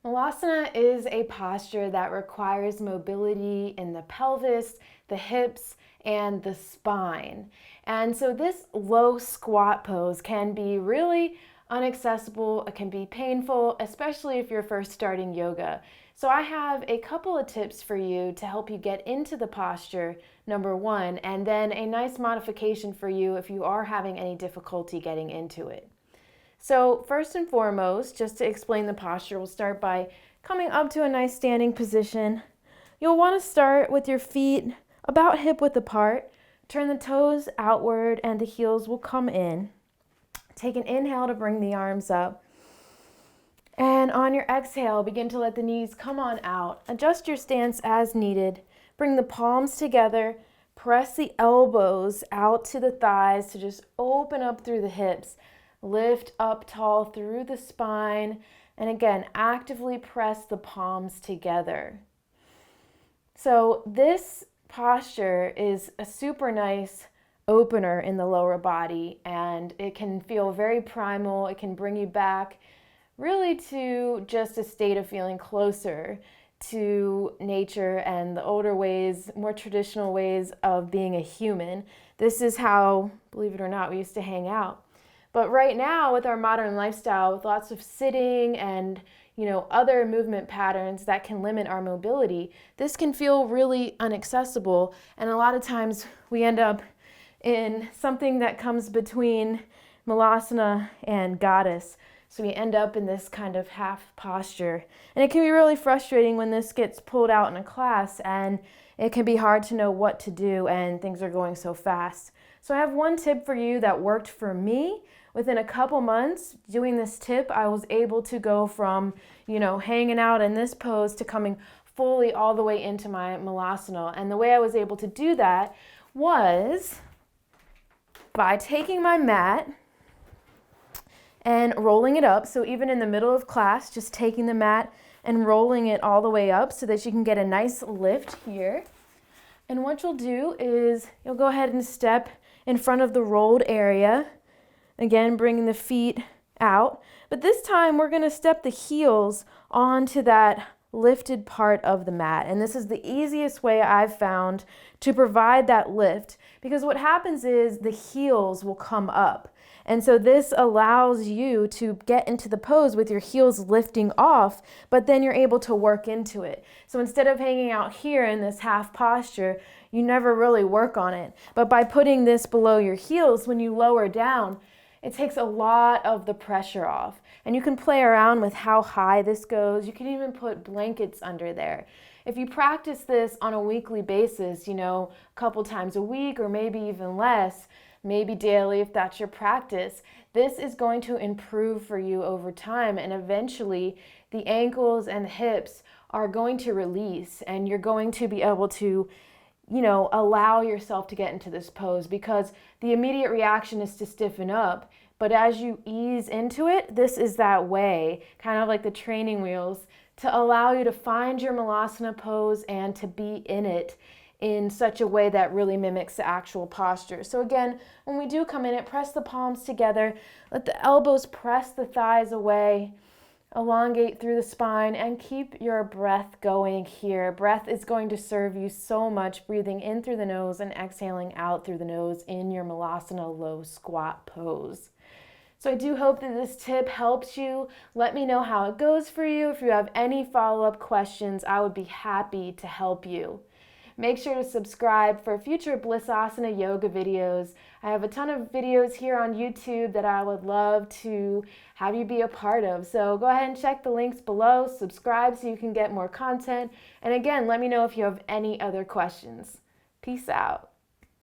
Malasana is a posture that requires mobility in the pelvis, the hips, and the spine. And so this low squat pose can be really inaccessible. It can be painful, especially if you're first starting yoga. So I have a couple of tips for you to help you get into the posture, number one, and then a nice modification for you if you are having any difficulty getting into it. So first and foremost, just to explain the posture, we'll start by coming up to a nice standing position. You'll want to start with your feet about hip width apart. Turn the toes outward and the heels will come in. Take an inhale to bring the arms up. And on your exhale, begin to let the knees come on out. Adjust your stance as needed. Bring the palms together. Press the elbows out to the thighs to just open up through the hips. Lift up tall through the spine, and again, actively press the palms together. So this posture is a super nice opener in the lower body, and it can feel very primal. It can bring you back really to just a state of feeling closer to nature and the older ways, more traditional ways of being a human. This is how, believe it or not, we used to hang out. But right now, with our modern lifestyle, with lots of sitting and other movement patterns that can limit our mobility, this can feel really inaccessible. And a lot of times we end up in something that comes between Malasana and Goddess. So we end up in this kind of half posture. And it can be really frustrating when this gets pulled out in a class, and it can be hard to know what to do and things are going so fast. So I have one tip for you that worked for me. Within a couple months doing this tip, I was able to go from, hanging out in this pose to coming fully all the way into my Malasana. And the way I was able to do that was by taking my mat and rolling it up. So even in the middle of class, just taking the mat and rolling it all the way up so that you can get a nice lift here. And what you'll do is you'll go ahead and step in front of the rolled area. Again, bringing the feet out. But this time we're going to step the heels onto that lifted part of the mat. And this is the easiest way I've found to provide that lift, because what happens is the heels will come up. And so this allows you to get into the pose with your heels lifting off, but then you're able to work into it. So instead of hanging out here in this half posture, you never really work on it. But by putting this below your heels, when you lower down, it takes a lot of the pressure off. And you can play around with how high this goes. You can even put blankets under there. If you practice this on a weekly basis, a couple times a week or maybe even less, maybe daily if that's your practice, this is going to improve for you over time. And eventually the ankles and the hips are going to release, and you're going to be able to allow yourself to get into this pose, because the immediate reaction is to stiffen up. But as you ease into it, this is that way, kind of like the training wheels, to allow you to find your Malasana pose and to be in it in such a way that really mimics the actual posture. So again, when we do come in it, press the palms together, let the elbows press the thighs away. Elongate through the spine and keep your breath going here. Breath is going to serve you so much, breathing in through the nose and exhaling out through the nose in your Malasana low squat pose. So I do hope that this tip helps you. Let me know how it goes for you. If you have any follow-up questions, I would be happy to help you. Make sure to subscribe for future Blissasana yoga videos. I have a ton of videos here on YouTube that I would love to have you be a part of. So go ahead and check the links below, subscribe so you can get more content. And again, let me know if you have any other questions. Peace out.